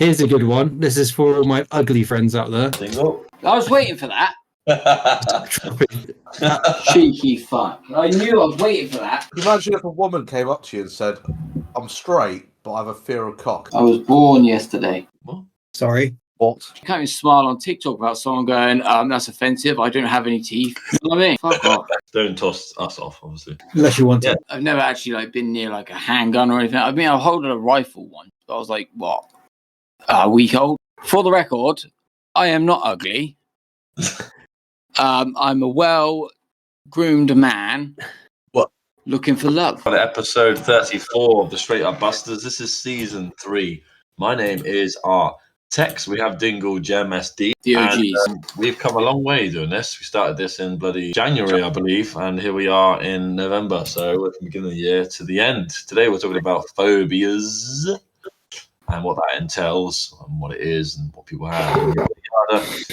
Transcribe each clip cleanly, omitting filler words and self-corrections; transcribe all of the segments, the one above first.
Here's a good one. This is for all my ugly friends out there. Dingle. I was waiting for that. Cheeky fuck. I knew I was waiting for that. Can you imagine if a woman came up to you and said, I'm straight, but I have a fear of cock? I was born yesterday. What? Sorry. What? I can't even smile on TikTok about someone going, that's offensive. I don't have any teeth. You know what I mean? Fuck off. Don't toss us off, obviously. Unless you want to. I've never actually been near a handgun or anything. I mean, I've holding a rifle once. But I was like, what? A week old. For the record, I am not ugly. I'm a well-groomed man. What? Looking for love. On episode 34 of the ThaStr8UUpBustas, this is season 3. My name is R-Techz. We have Dingle Gem SD. The OGs. And, we've come a long way doing this. We started this in bloody January, I believe, and here we are in November. So we're from the beginning of the year to the end. Today we're talking about phobias and what that entails and what it is and what people have.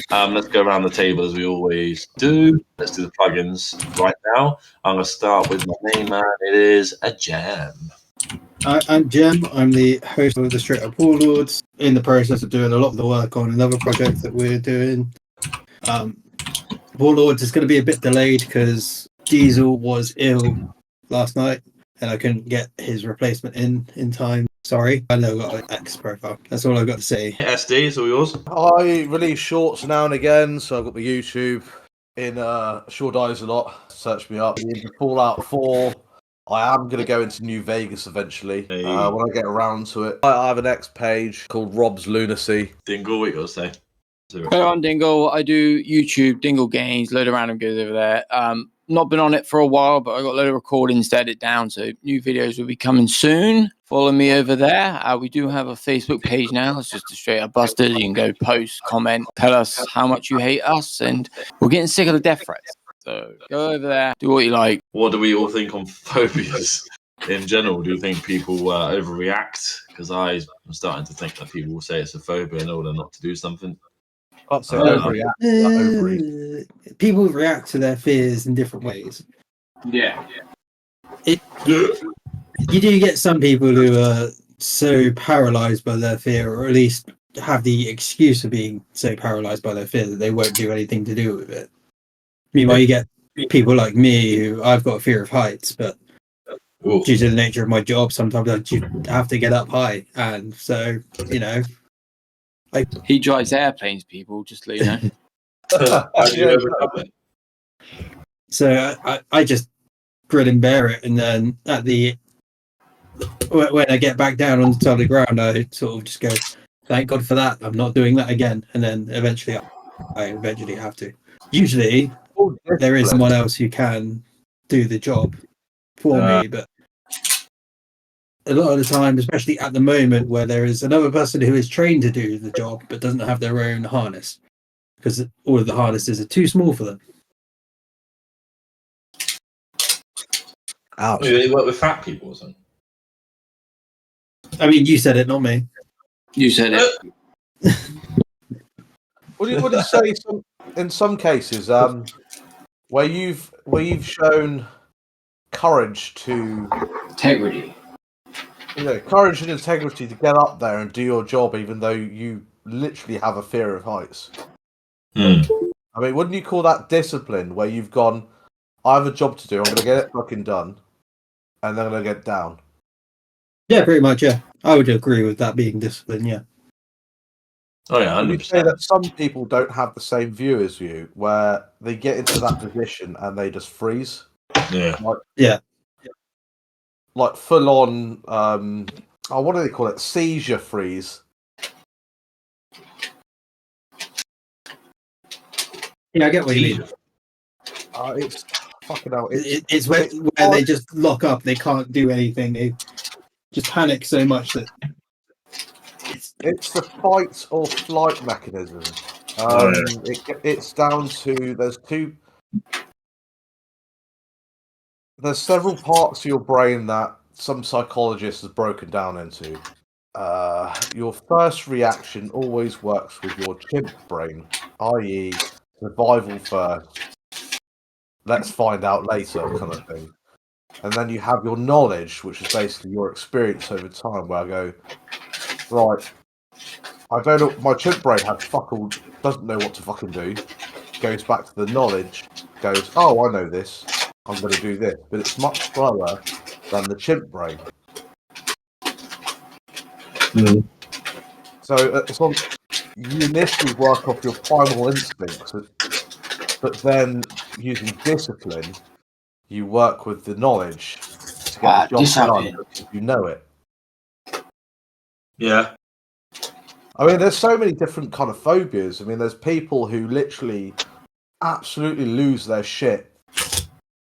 Let's go around the table as we always do. Let's do the plugins right now. I'm going to start with my main man. It is a Gem. I'm Jem. I'm the host of the ThaStr8UUp Warlords. In the process of doing a lot of the work on another project that we're doing. Warlords is going to be a bit delayed because Diesel was ill last night and I couldn't get his replacement in time. Sorry, I know I've got an X profile. That's all I've got to say. SD, it's all yours. I release shorts now and again, so I've got my YouTube in SureDiesAlot. Search me up. In Fallout 4. I am going to go into New Vegas eventually when I get around to it. I have an X page called Rob's Lunacy. Dingle, what you got to say? Hello, I'm Dingle. I do YouTube, Dingle Games, load of random goes over there. Not been on it for a while, but I got a load of recordings to edit down, so new videos will be coming soon. Follow me over there. We do have a Facebook page now. It's just ThaStr8UUpBustas. You can go post, comment, tell us how much you hate us, and we're getting sick of the death threats. So go over there, do what you like. What do we all think on phobias in general? Do you think people overreact? Because I'm starting to think that people will say it's a phobia in order not to do something. I'd say overreact. People react to their fears in different ways. Yeah. You do get some people who are so paralyzed by their fear, or at least have the excuse of being so paralyzed by their fear that they won't do anything to do with it. Meanwhile, you get people like me who I've got a fear of heights, but due to the nature of my job, sometimes I have to get up high, and so he drives airplanes, people. Just let you know. So I just grin and bear it, and then when I get back down on the solid ground, I sort of just go, "Thank God for that. I'm not doing that again." And then eventually, I have to. Usually, there is someone else who can do the job for me, but a lot of the time, especially at the moment, where there is another person who is trained to do the job but doesn't have their own harness because all of the harnesses are too small for them. Ouch. You work with fat people or something? I mean, you said it, not me. You said it. What do you say? In some cases, where you've shown courage to Integrity. Courage and integrity to get up there and do your job, even though you literally have a fear of heights. I mean, wouldn't you call that discipline? Where you've gone, I have a job to do. I'm going to get it fucking done, and then I'm going to get down. Yeah, pretty much. Yeah, I would agree with that being discipline. Yeah. Oh yeah, 100%. Would you say that some people don't have the same view as you, where they get into that position and they just freeze? Yeah. Like full on. What do they call it? Seizure freeze. Yeah, I get what you mean. It's fucking hell. It's where they just lock up. They can't do anything. They just panic so much that it's the fight or flight mechanism. It's down to there's several parts of your brain that some psychologist has broken down into. Your first reaction always works with your chimp brain, i.e. survival first, let's find out later kind of thing. And then you have your knowledge, which is basically your experience over time, where I go, right, I don't know. My chimp brain has fuck all. Doesn't know what to fucking do. Goes back to the knowledge. Goes, oh, I know this. I'm going to do this, but it's much slower than the chimp brain. Mm. So it's on. You initially work off your primal instincts, but then using discipline, you work with the knowledge to get the job done because you know it. Yeah. I mean, there's so many different kind of phobias. I mean, there's people who literally absolutely lose their shit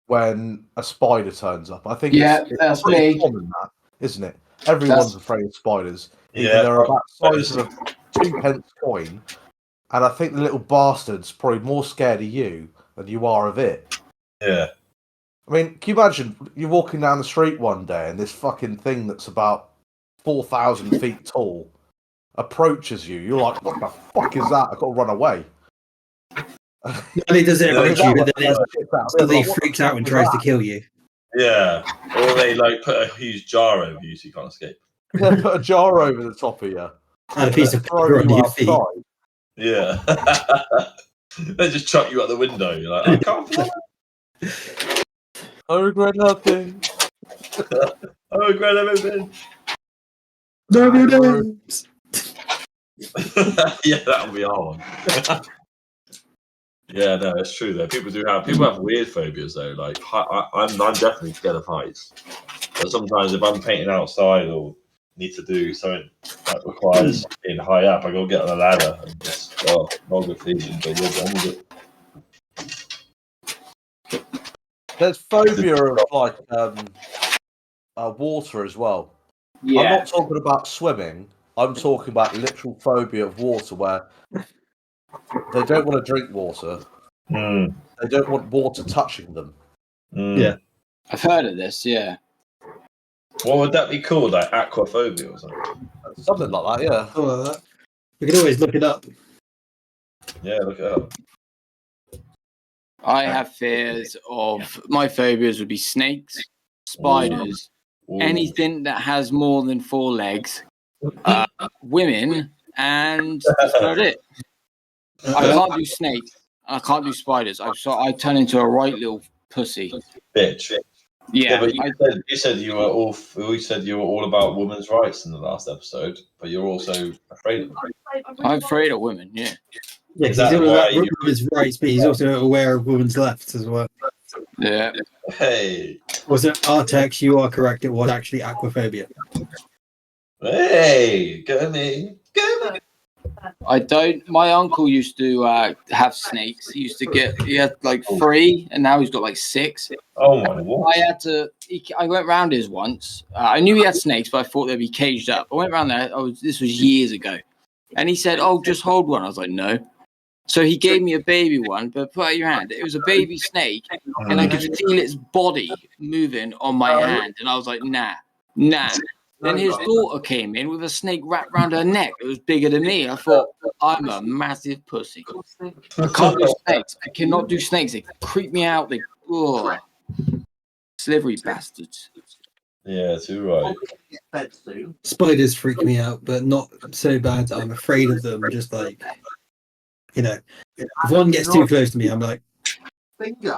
when a spider turns up. I think it's pretty common, that, isn't it? Everyone's afraid of spiders. Yeah, they're about the size of a 2p coin, and I think the little bastard's probably more scared of you than you are of it. Yeah. I mean, can you imagine you're walking down the street one day and this fucking thing that's about 4,000 feet tall approaches you? You're like, what the fuck is that? I've got to run away. Not only does it approach you, but then he freaks out and tries to kill you. Yeah. Or they like put a huge jar over you so you can't escape. They put a jar over the top of you. And a piece of paper on your feet. Yeah. They just chuck you out the window. You're like, I can't fly. I regret nothing. I regret everything. No names. Yeah, that'll be our one. Yeah, no, it's true though. People have weird phobias though. Like I'm definitely scared of heights. But sometimes if I'm painting outside or need to do something that requires being high up, I go get on a ladder and just not good feeling, but we'll get on with it. There's phobia of like water as well. Yeah. I'm not talking about swimming. I'm talking about literal phobia of water, where they don't want to drink water. Mm. They don't want water touching them. Mm. Yeah, I've heard of this. Yeah. What would that be called? Like aquaphobia or something? Something like that, yeah. something like that. We can always look it up. Yeah, look it up. I have fears of my phobias would be snakes, spiders, Ooh. anything that has more than 4 legs, women, and that's about it. I can't do snakes. I can't do spiders. I turn into a right little pussy. Bitch. Yeah, but you said you were all about women's rights in the last episode, but you're also afraid of them. I'm afraid of women. Yeah. Yeah, Is he's that all why about you- women's rights, but he's also aware of women's lefts as well. Yeah. Hey, Was it R-Techz? You are correct. It was actually aquaphobia. hey, go me. I don't. My uncle used to have snakes. He had like 3, and now he's got like 6. Oh my what? I went round his once. I knew he had snakes, but I thought they'd be caged up. I went round there. This was years ago, and he said, "Oh, just hold one." I was like, "No." So he gave me a baby one, but put out your hand. It was a baby snake, and I could feel its body moving on my hand, and I was like, "Nah." Then his daughter came in with a snake wrapped around her neck. It was bigger than me. I thought, I'm a massive pussy. I can't do snakes. I cannot do snakes. They creep me out. Slivery bastards. Yeah, too right. Spiders freak me out, but not so bad that I'm afraid of them. Just like, if one gets too close to me, I'm like,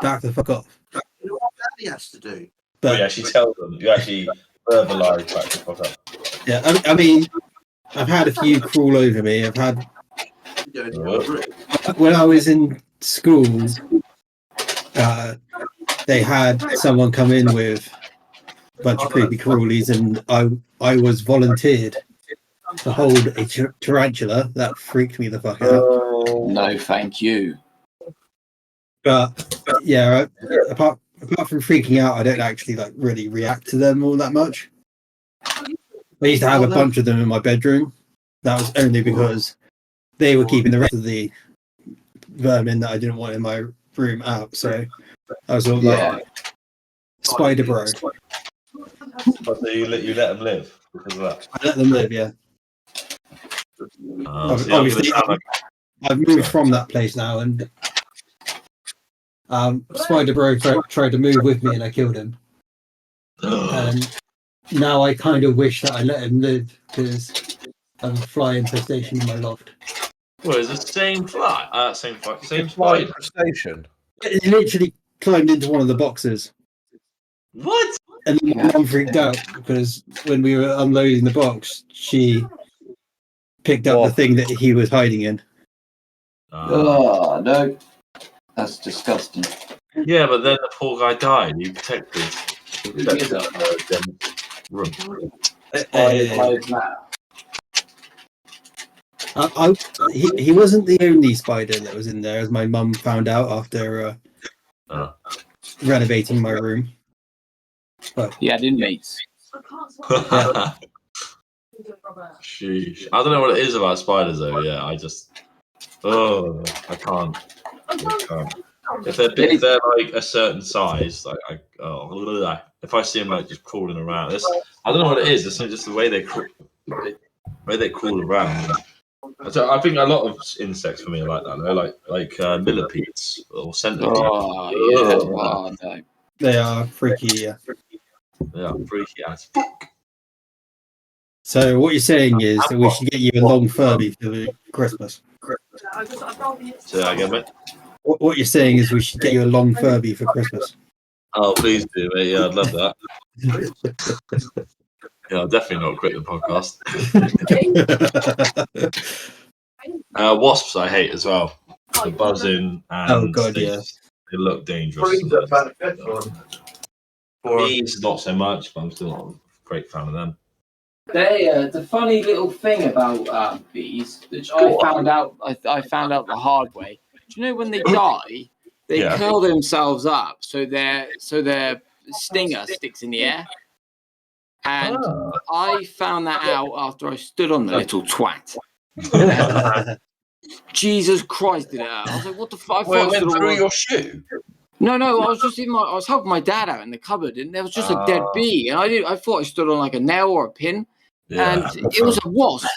back the fuck off. You know what Daddy has to do? But you actually tell them. You actually verbalize back the fuck up. Yeah, I mean, I've had a few crawl over me. I've had when I was in school, they had someone come in with a bunch of creepy crawlies, and I was volunteered to hold a tarantula. That freaked me the fuck out. No, thank you. But yeah, apart from freaking out, I don't actually really react to them all that much. I used to have a bunch of them in my bedroom. That was only because they were keeping the rest of the vermin that I didn't want in my room out. So I was all like, spider bro. But so you let them live because of that. I let them live, yeah. Obviously, I've moved from that place now, and Spider Bro tried to move with me, and I killed him. And now I kind of wish that I let him live, because fly infestation in my loft. Well, it's the same fly. Same Fly spider. infestation. It literally climbed into one of the boxes. What? And then my mum freaked out because when we were unloading the box, she picked up the thing that he was hiding in. Oh, no. That's disgusting. Yeah, but then the poor guy died. He protected the room. He wasn't the only spider that was in there, as my mum found out after renovating my room. But Yeah, inmates. yeah. Sheesh. I don't know what it is about spiders, though. Yeah, I can't. If they're like a certain size, like if I see them like just crawling around, I don't know what it is. It's just the way they crawl around. So I think a lot of insects for me are like that, though, like millipedes or centipedes. Oh, yeah. No. They are freaky, yeah. They are freaky as fuck. So what you're saying is that we should get you a long Furby for Christmas. Say that again, mate. What you're saying is we should get you a long Furby for Christmas. Oh, please do, mate. Yeah, I'd love that. Yeah, I'll definitely not quit the podcast. Wasps I hate as well. The buzzing and yeah. They look dangerous. Bees, not so much, but I'm still not a great fan of them. The funny little thing about bees, which I found out the hard way. Do you know when they die, they curl themselves up so their stinger sticks in the air? And I found that out after I stood on the little twat. Jesus Christ, did it hurt? I was like, what the fuck? Well, it went through your shoe? No, I was just I was helping my dad out in the cupboard, and there was just a dead bee, and I thought I stood on like a nail or a pin, and it was a wasp.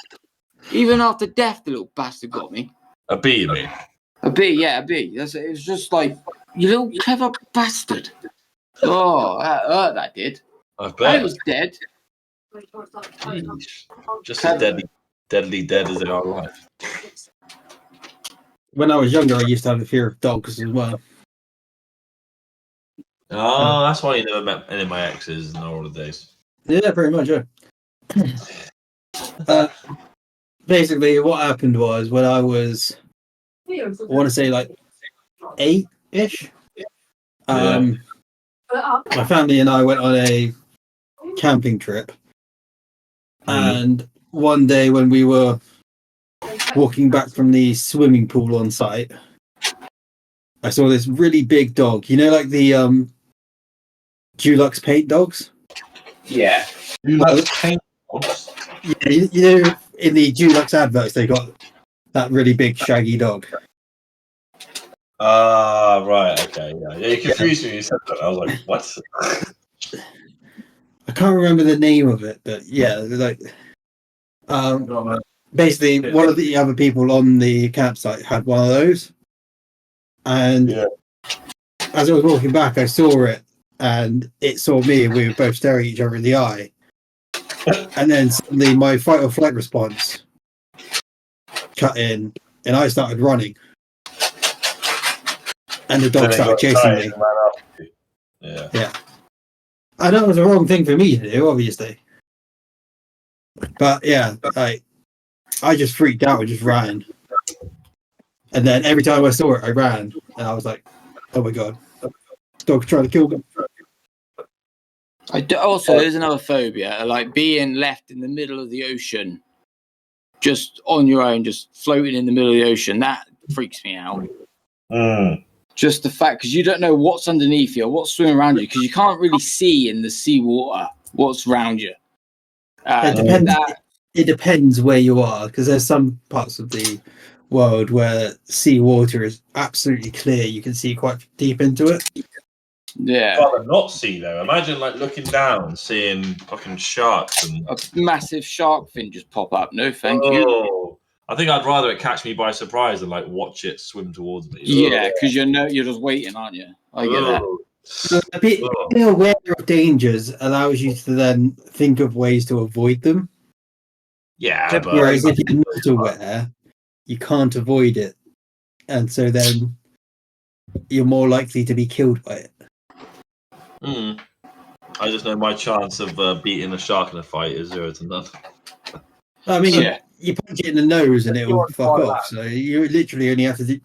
Even after death, the little bastard got me. A bee, you mean? A bee, yeah, a bee. It was just like, you little clever bastard. Oh, that hurt, that did. I bet. And it was dead. Just as deadly dead as they are alive. When I was younger, I used to have a fear of dogs as well. Oh, that's why you never met any of my exes in all the days. Yeah, pretty much, yeah. Basically, what happened was when I was, I want to say like 8-ish, my family and I went on a camping trip. And one day when we were walking back from the swimming pool on site, I saw this really big dog. You know, like the Dulux paint dogs? Yeah. Dulux paint dogs? Yeah, you know, in the Dulux adverts, they got that really big shaggy dog. Right, okay, yeah. You confused me when you said that. I was like, what? I can't remember the name of it, but yeah, like basically one of the other people on the campsite had one of those, and as I was walking back, I saw it, and it saw me, and we were both staring each other in the eye, and then suddenly my fight or flight response cut in, and I started running, and the dog started chasing me. Yeah. I know it was the wrong thing for me to do, obviously. But yeah, I just freaked out and just ran. And then every time I saw it, I ran. And I was like, oh my God, dog's trying to kill me. Also, there's another phobia, like being left in the middle of the ocean, just on your own, just floating in the middle of the ocean. That freaks me out. Just the fact, because you don't know what's underneath you or what's swimming around you, because you can't really see in the seawater what's around you. It depends where you are, because there's some parts of the world where seawater is absolutely clear. You can see quite deep into it. Yeah. I'd rather not see though. Imagine like looking down, seeing fucking sharks and a massive shark fin just pop up. No, thank you. I think I'd rather it catch me by surprise than like watch it swim towards me. Yeah, because you're just waiting, aren't you? I get that. So being aware of dangers allows you to then think of ways to avoid them. Yeah, but Whereas if you're not aware, you can't avoid it, and so then you're more likely to be killed by it. I just know my chance of beating a shark in a fight is 0 to none. I mean, Yeah. you punch it in the nose and it will You're fuck quite off. So you literally only have to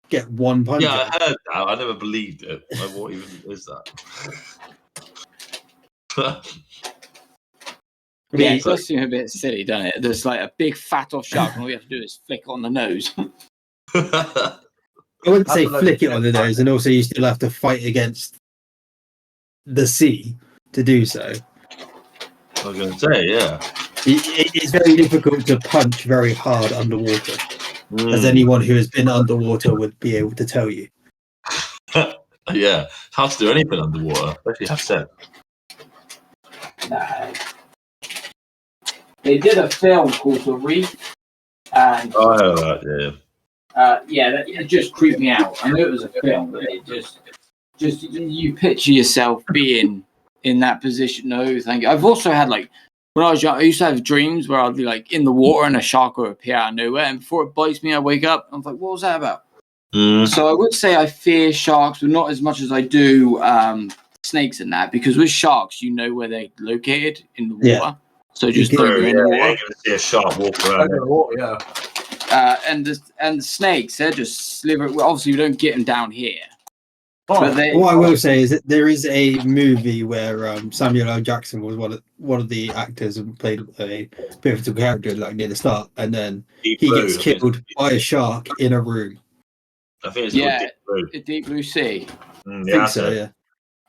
get one punch. Yeah, in. I heard that. I never believed it. Like, what even is that? I Yeah, mean, it does seem a bit silly, doesn't it? There's like a big fat off shark, and all you have to do is flick on the nose. I wouldn't say That's a flick it load on of the nose, and also you still have to fight against the sea to do so. I was going to say, yeah. It's very difficult to punch very hard underwater, as anyone who has been underwater would be able to tell you. Yeah, how to do anything underwater, especially have sex. No. They did a film called The Reef, and Oh, I heard that, it just creeped me out. I knew it was a film, but it just you picture yourself being in that position. No, thank you. I've also had like when I was young, I used to have dreams where I'd be like in the water and a shark would appear out of nowhere, and before it bites me, I wake up. I'm like, what was that about? So I would say I fear sharks, but not as much as I do snakes and that, because with sharks, you know where they're located in the water. Yeah. So just You don't can- go in the You water. ain't going to see a shark walk around. And the snakes, they're just sliver. Well, obviously, we don't get them down here. But they, What I will say is that there is a movie where Samuel L. Jackson was one of the actors and played a pivotal character like near the start, and then he gets killed by a shark in a room. I think it's Yeah. called Deep Blue. the Deep Blue Sea. I think so, yeah.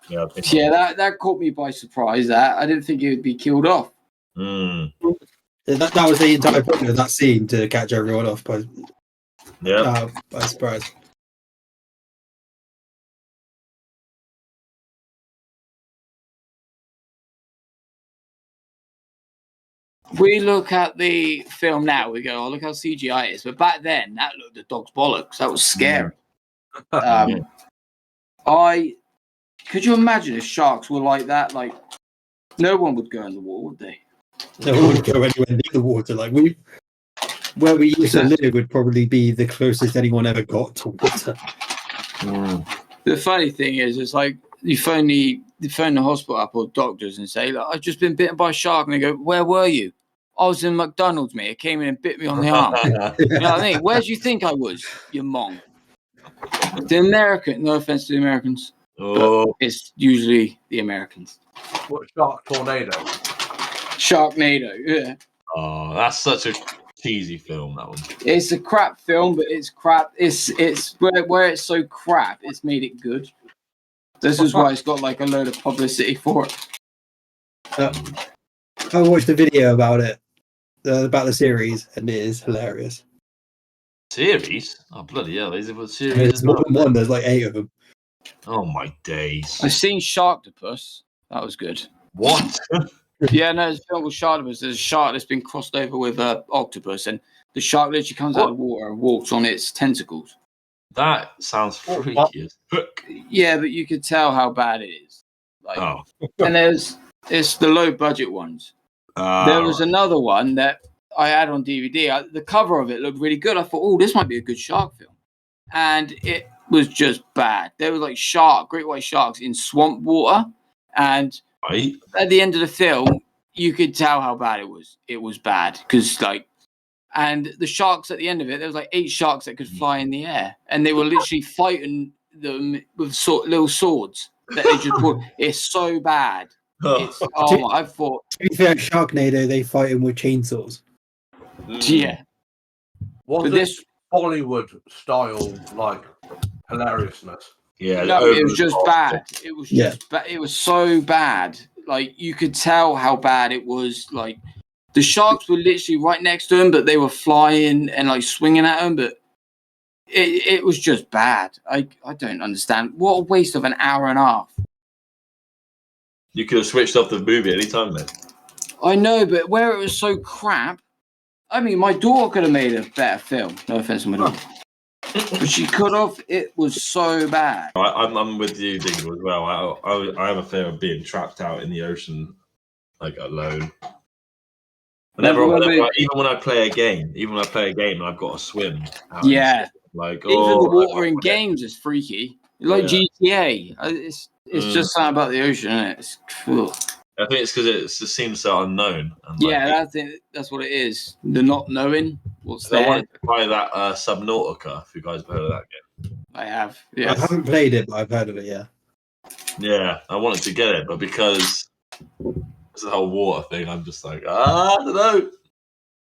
Yeah, I think so. Yeah, that caught me by surprise. That I didn't think it would be killed off. That was the entire point of that scene, to catch everyone off by surprise. We look at the film now, we go, oh, look how CGI it is. But back then, that looked a dog's bollocks. That was scary. Could you imagine if sharks were like that? Like, no one would go in the water, would they? No one would go anywhere near the water. Like where we used to live would probably be the closest anyone ever got to water. The funny thing is, it's like you phone the hospital up or doctors and say, look, I've just been bitten by a shark, and they go, where were you? I was in McDonald's, mate. It came in and bit me on the arm. You know what I mean? Where do you think I was, you mong? The American, no offense to the Americans, but it's usually the Americans. What, Shark Tornado? Sharknado, yeah. Oh, that's such a cheesy film, that one. It's a crap film, but it's crap. It's where it's so crap, it's made it good. This is why it's got like a load of publicity for it. I watched a video about it, about the series, and it is hilarious. Series? Oh, bloody hell. There's a series. There's more than one, there's like 8 of them. Oh, my days. I've seen Sharktopus. That was good. What? Yeah, no, there's a film called Sharktopus. There's a shark that's been crossed over with an octopus, and the shark literally comes out of the water and walks on its tentacles. That sounds freaky as fuck. Yeah, but you could tell how bad it is. Like, and it's the low budget ones. There was another one that I had on DVD. The cover of it looked really good. I thought, oh, this might be a good shark film. And it was just bad. There were like great white sharks in swamp water. And at the end of the film, you could tell how bad it was. It was bad. And the sharks at the end of it, there was like 8 sharks that could fly in the air. And they were literally fighting them with little swords that they just put. It's so bad. I thought. To be fair, Sharknado, they fight him with chainsaws. Yeah. Was this Bollywood style, like, hilariousness? Yeah. No, it was just bad. It was just it was so bad. Like, you could tell how bad it was. Like, the sharks were literally right next to him, but they were flying and like swinging at him. But it was just bad. I don't understand. What a waste of an hour and a half. You could have switched off the movie any time, man. I know, but where it was so crap. I mean, my daughter could have made a better film. No offense to my daughter. But she could have. It was so bad. I'm with you, Dingle, as well. I have a fear of being trapped out in the ocean, like, alone. Whenever, even when I play a game, and I've got to swim. Out Yeah. Like Even the water in games is freaky. Like GTA. It's just something about the ocean, isn't it? It's cool. I think it's because it just seems so unknown. And that's what it is. The not knowing what's there. I wanted to try that Subnautica, if you guys have heard of that game. I have. Yeah. I haven't played it, but I've heard of it, yeah. Yeah, I wanted to get it, but because it's the whole water thing, I'm just like, I don't know.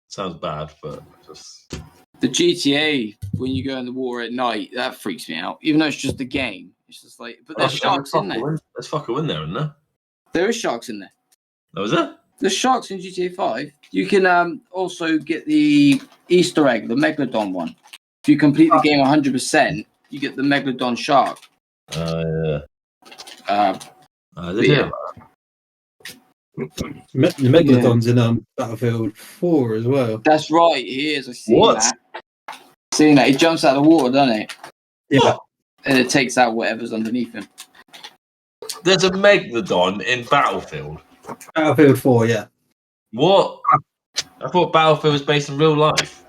Sounds bad, but just... The GTA, when you go in the water at night, that freaks me out. Even though it's just a game. It's just like... But there's sharks in there. There's fucker in there, isn't there? There is sharks in there. Oh, is there? There's sharks in GTA 5. You can also get the Easter egg, the Megalodon one. If you complete the game 100%, you get the Megalodon shark. Yeah. Yeah. The Megalodon's in Battlefield 4 as well. That's right, he is. I see that. Seeing that, he jumps out of the water, doesn't he? Yeah. And it takes out whatever's underneath him. There's a Megalodon in Battlefield. Battlefield 4, yeah. What? I thought Battlefield was based in real life.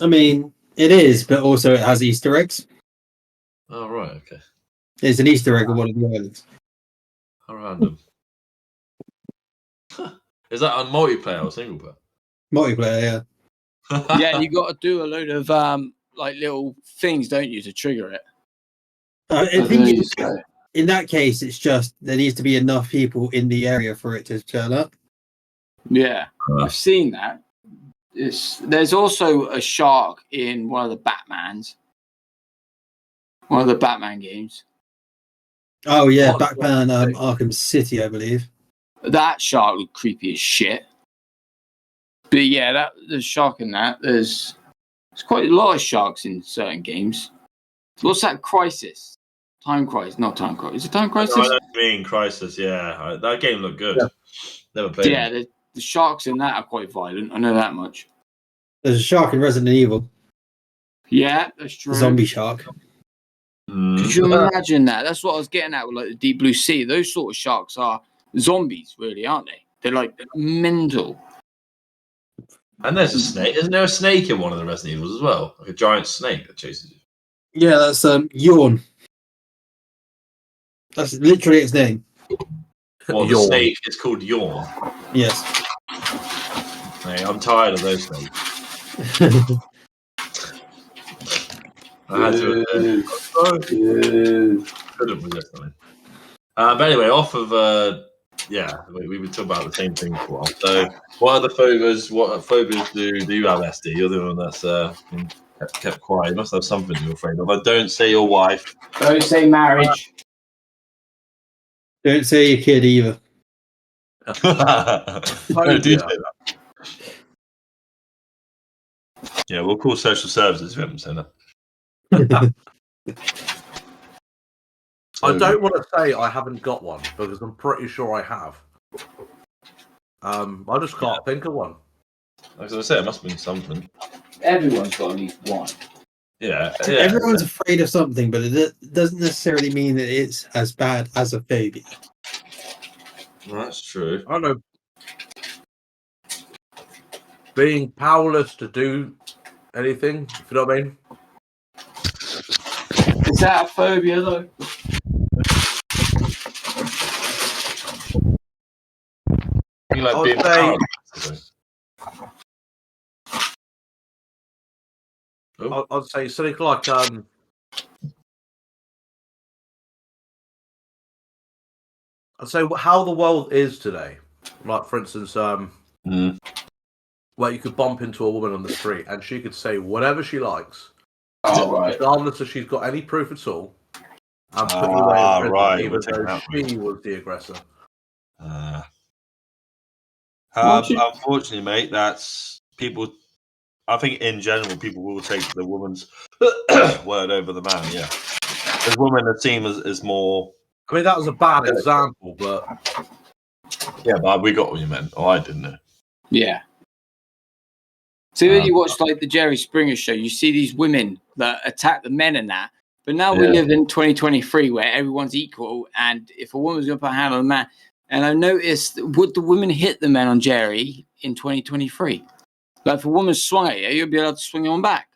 I mean, it is, but also it has Easter eggs. Oh, right, okay. It's an Easter egg on one of the islands. How random. Is that on multiplayer or single player? Multiplayer, yeah. Yeah, and you got to do a load of like little things, don't you, to trigger it? I think in that case, it's just there needs to be enough people in the area for it to turn up. Yeah, I've seen that. There's also a shark in one of the Batman games. Oh yeah, Batman Arkham City, I believe. That shark looked creepy as shit. But yeah, there's shark in that. There's quite a lot of sharks in certain games. What's that? Crisis? Time Crisis? Not Time Crisis. Is it Time Crisis? No, I don't mean Crisis, yeah. That game looked good. Yeah. Never played it. The sharks in that are quite violent. I know that much. There's a shark in Resident Evil. Yeah, that's true. Zombie shark. Could you imagine that? That's what I was getting at with like the Deep Blue Sea. Those sort of sharks are zombies, really, aren't they? They're like mental. And there's a snake. Isn't there a snake in one of the Resident Evils as well? Like a giant snake that chases you. Yeah, that's Yawn. That's literally its name. Well, the snake is called Yawn. Yes. Hey, I'm tired of those snakes. I had to. Couldn't resist them. But anyway, off of we've been talking about the same thing for a while. So, what are the phobias? What phobias do you have, SD? You're the one that's been kept quiet. You must have something you're afraid of. But don't say your wife. Don't say marriage. Don't say your kid either. No, do say that. Yeah, we'll call social services if we haven't said that. I don't want to say I haven't got one because I'm pretty sure I have. I just can't think of one. As I say, it must have been something. Everyone's got at least one. Yeah. Everyone's afraid of something, but it doesn't necessarily mean that it's as bad as a phobia. Well, that's true. I don't know. Being powerless to do anything, if you know what I mean. Is that a phobia, though? You like being powerless. I'd say something like I'd say how the world is today. Like, for instance, where you could bump into a woman on the street and she could say whatever she likes, regardless if she's got any proof at all, and put you away in prison, even though she was the aggressor. Unfortunately, mate, that's people. I think in general, people will take the woman's word over the man. Yeah, the woman are seen as more. I mean, that was a bad example, but yeah, but we got what you meant. Oh, I didn't know. Yeah. See, when you watch like the Jerry Springer show, you see these women that attack the men and that. But now we live in 2023 where everyone's equal, and if a woman's going to put a hand on a man, and I noticed, would the women hit the men on Jerry? in 2023. Like, if a woman swung at you, you'd be allowed to swing on back.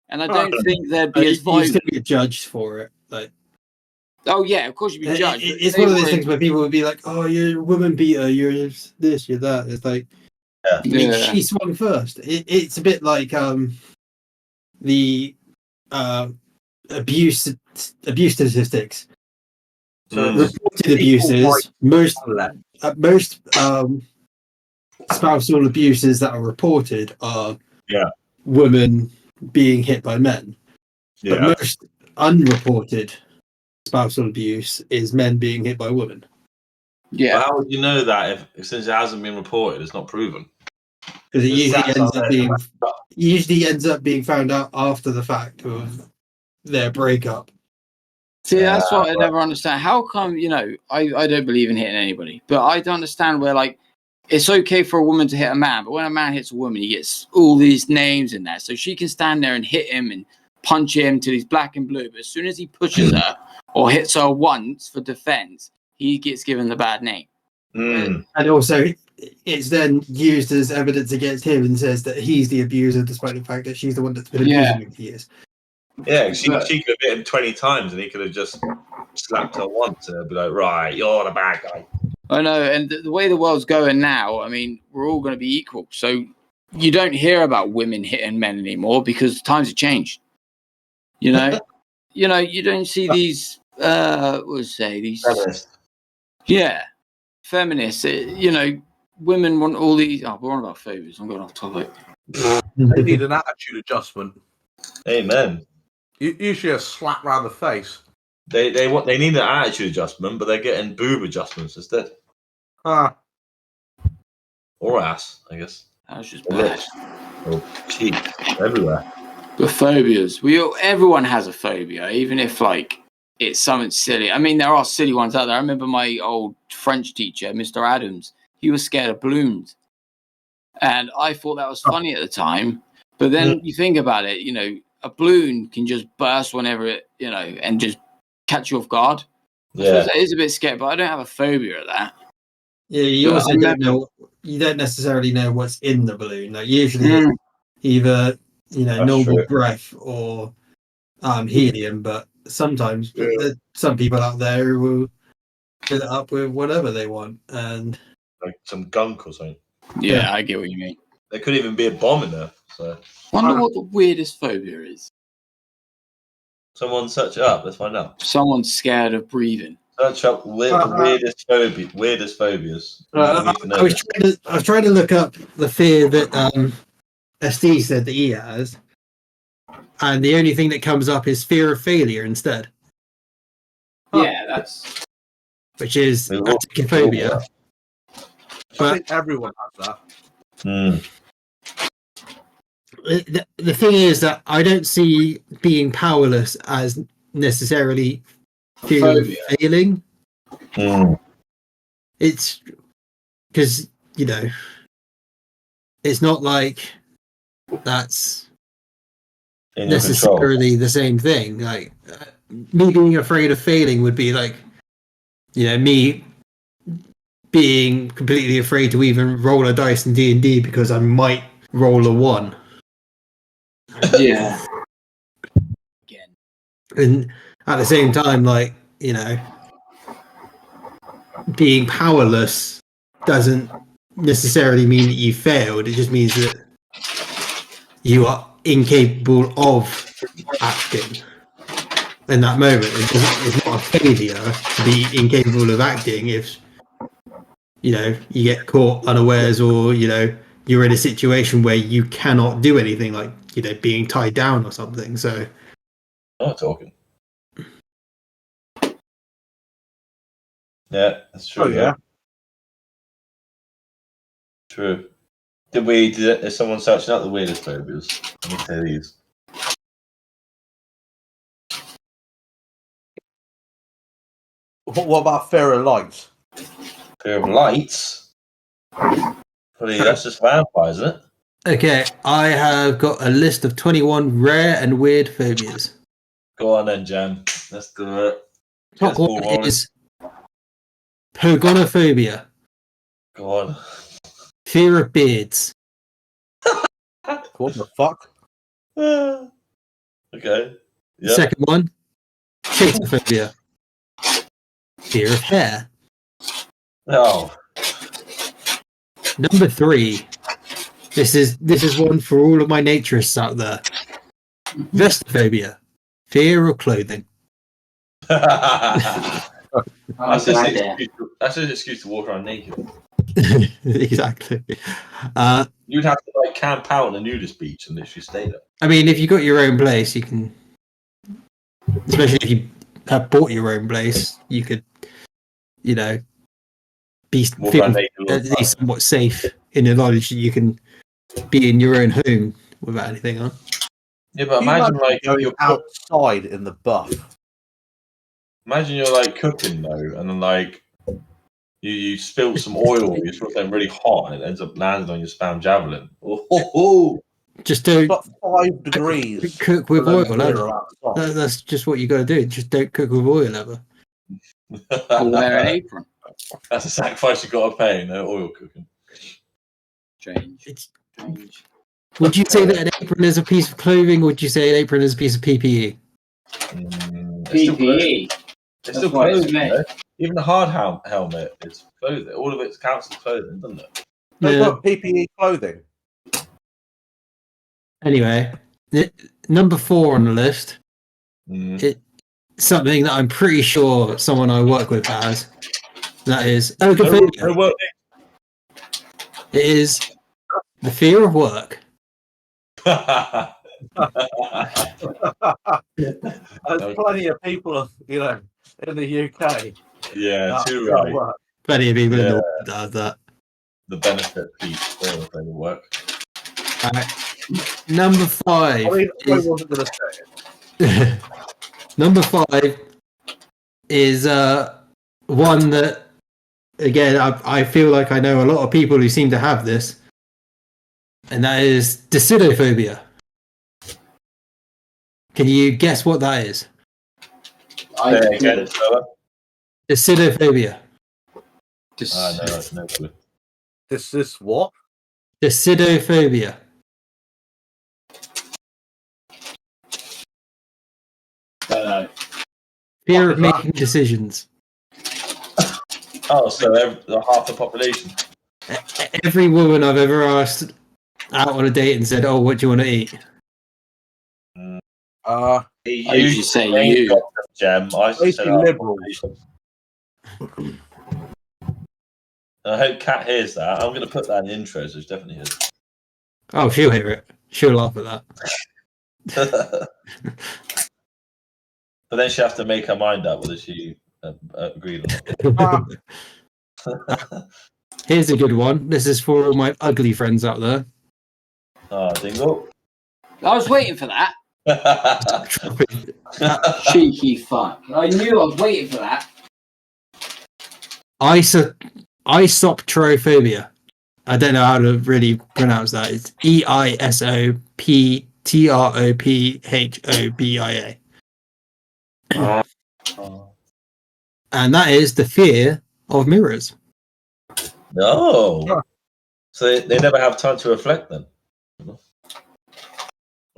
And I don't think there'd be as You violent. still get judged for it. Like, Oh yeah, of course you'd be judged. it's one of those things where people would be like, "Oh, you're a woman beater. You're this. You're that." It's like, I mean, she swung first. It's a bit like the abuse statistics. So reported abuses, most spousal abuses that are reported are women being hit by men. But most unreported spousal abuse is men being hit by women. Yeah. But how would you know that if since it hasn't been reported, it's not proven? Because it usually ends up being found out after the fact of their breakup. See, that's what I never understand. How come, I don't believe in hitting anybody, but I don't understand where, like, it's okay for a woman to hit a man, but when a man hits a woman, he gets all these names in there. So she can stand there and hit him and punch him till he's black and blue. But as soon as he pushes her or hits her once for defense, he gets given the bad name. And also, it's then used as evidence against him and says that he's the abuser, despite the fact that she's the one that's been abusing him for years. Yeah, she could have hit him 20 times and he could have just slapped her once and be like, right, you're the bad guy. I know, and the way the world's going now, I mean, we're all going to be equal. So you don't hear about women hitting men anymore because times have changed. You don't see these, these... Feminist. Yeah, feminists. Women want all these... Oh, we're on about phobias. I'm going off topic. They need an attitude adjustment. Amen. Usually a slap round the face. They need an attitude adjustment, but they're getting boob adjustments instead. Or ass, I guess. That was just bad. Or cheek, everywhere. The phobias. Everyone has a phobia, even if it's something silly. I mean, there are silly ones out there. I remember my old French teacher, Mr. Adams. He was scared of balloons, and I thought that was funny at the time. But then you think about it, a balloon can just burst whenever it, and just catch you off guard. Yeah, so it is a bit scary, but I don't have a phobia of that. Yeah, you also don't know. You don't necessarily know what's in the balloon. Like usually, it's either normal breath or helium. But sometimes there's some people out there who will fill it up with whatever they want, and like some gunk or something. Yeah, I get what you mean. There could even be a bomb in there. So, wonder what the weirdest phobia is. Someone search it up. Let's find out. Someone's scared of breathing. Search up weirdest phobias. I was trying to look up the fear that SD said that he has, and the only thing that comes up is fear of failure instead. Yeah, that's which is acticophobia. I think everyone has that. The thing is that I don't see being powerless as necessarily fear of failing. It's because it's not like that's necessarily the same thing. Like me being afraid of failing would be like me being completely afraid to even roll a dice in D&D because I might roll a 1. Yeah. Again. And at the same time, being powerless doesn't necessarily mean that you failed. It just means that you are incapable of acting in that moment. It's not a failure to be incapable of acting if you get caught unawares or you're in a situation where you cannot do anything, like being tied down or something. So not talking. Yeah, that's true. Oh, yeah. True. Is someone searching out the weirdest phobias? Let me say these. What about fear of lights? Fear of lights? That's just vampires, isn't it? Okay, I have got a list of 21 rare and weird phobias. Go on then, Jan. Let's do it. Top one is pogonophobia. Go on. Fear of beards. What the fuck? Okay. Yeah. Second one, chatophobia. Fear of hair. Oh. Number 3. This is one for all of my naturists out there. Vestophobia. Fear of clothing. That's just an excuse to walk around naked. Exactly. You'd have to like camp out on a nudist beach and literally stay there. I mean, if you got your own place, you can. Especially if you have bought your own place, you could, you know, be Walk feel around naked all the at time. least somewhat safe in the knowledge that you can be in your own home without anything on. Yeah, but Can you imagine like going you're outside in the buff. imagine you're like cooking though, and then like you spill some oil, you spill something really hot, and it ends up landing on your spam javelin. Oh. Just It's don't got 5 degrees. cook with below oil. zero outside. That's just what you got to do. Just don't cook with oil ever. Or wear an apron. That's a sacrifice you got to pay. No oil cooking. Strange. Would you say that an apron is a piece of clothing, or would you say an apron is a piece of PPE? PPE. It's still clothing. You know? Even the hard helmet is clothing. All of it counts as clothing, doesn't it? They've Yeah. got PPE clothing. Anyway, number 4 on the list. Something that I'm pretty sure someone I work with has. That is ergophobia. It is the fear of work. There's plenty of people, you know, in the UK. Yeah, too right. Plenty of people in the world that have that. The benefit piece for the work. Number 5. I mean, I is, wasn't going to say it. number 5 is one that, again, I feel like I know a lot of people who seem to have this, and that is decidophobia. Can you guess what that is? Decidophobia. No clue. This is what? Decidophobia. Fear of making decisions. Oh, so half the population. Every woman I've ever asked out on a date and said, "Oh, what do you want to eat?" I usually say you. Gem. I said liberals. I hope Kat hears that. I'm going to put that in the intro, so she definitely hears. Oh, she'll hear it. She'll laugh at that. But then she has to make her mind up whether she agreed or not. Here's a good one. This is for all my ugly friends out there. Dingle. I was waiting for that. Cheeky fuck. I knew I was waiting for that. Isoptrophobia. I don't know how to really pronounce that. It's EISOPTROPHOBIA. And that is the fear of mirrors. No. So they never have time to reflect then.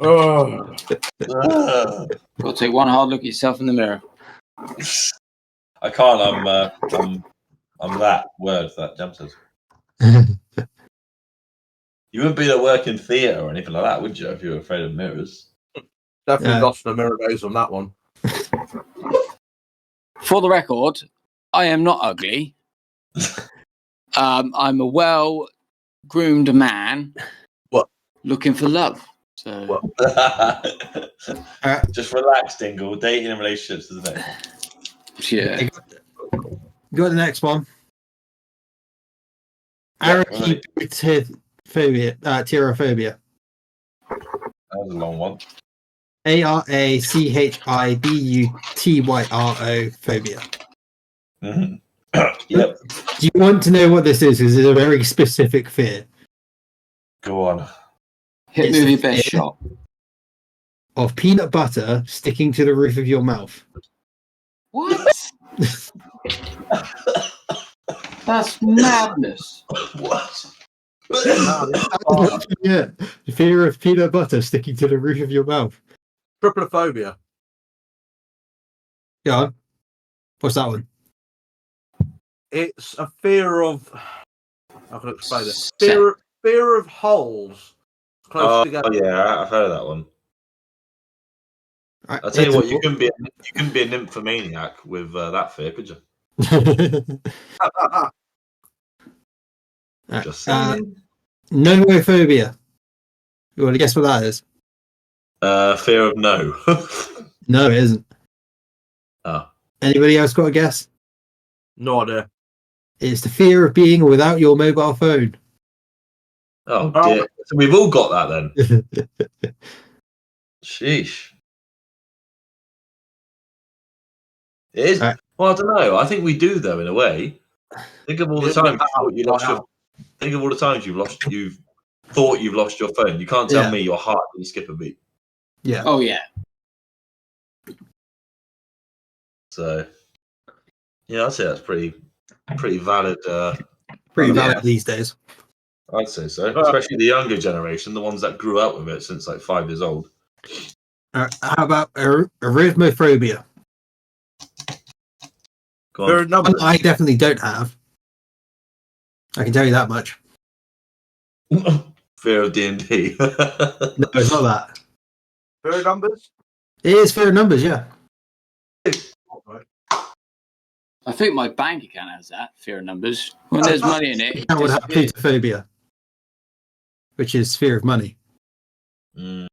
Got to take one hard look at yourself in the mirror. I can't. I'm that word that Jam says. You wouldn't be at work in theatre or anything like that, would you? If you were afraid of mirrors. Definitely lost the mirror days on that one. For the record, I am not ugly. I'm a well-groomed man. What? Looking for love. So just relax, Dingle. Dating and relationships, isn't it? Yeah. Got the next one. Arachnophobia. That was a long one. ARACHIBUTYRO phobia. Mm-hmm. Yep. Do you want to know what this is? Because it's a very specific fear. Go on. Hit me with your best shot. Of peanut butter sticking to the roof of your mouth. What? That's madness. What? Yeah, the fear of peanut butter sticking to the roof of your mouth. Trypophobia. Yeah. What's that one? It's a fear of. How can I explain it? Se- Fear of holes close together. Oh yeah, I've heard of that one. I'll tell you what, you can be a nymphomaniac with that fear, could you? Just saying. Nomophobia. You want to guess what that is? Fear of no. No, it isn't. Oh. Anybody else got a guess? No idea. It's the fear of being without your mobile phone. Oh dear. So we've all got that then. Sheesh. It is. Well, I don't know. I think we do though, in a way. Think of all the times you lost your. Think of all the times you've thought you've lost your phone. You can't tell me your heart didn't skip a beat. Yeah. Oh yeah. So, yeah, I'd say that's pretty valid. Pretty valid these days. I'd say so, especially the younger generation, the ones that grew up with it since like 5 years old. How about arithmophobia? Go on. I definitely don't have. I can tell you that much. Fear of D&D. No, it's not that. Fear of numbers? It is fear of numbers, yeah. I think my bank account has that fear of numbers. When there's money in it, That would have plutophobia, which is fear of money. Fear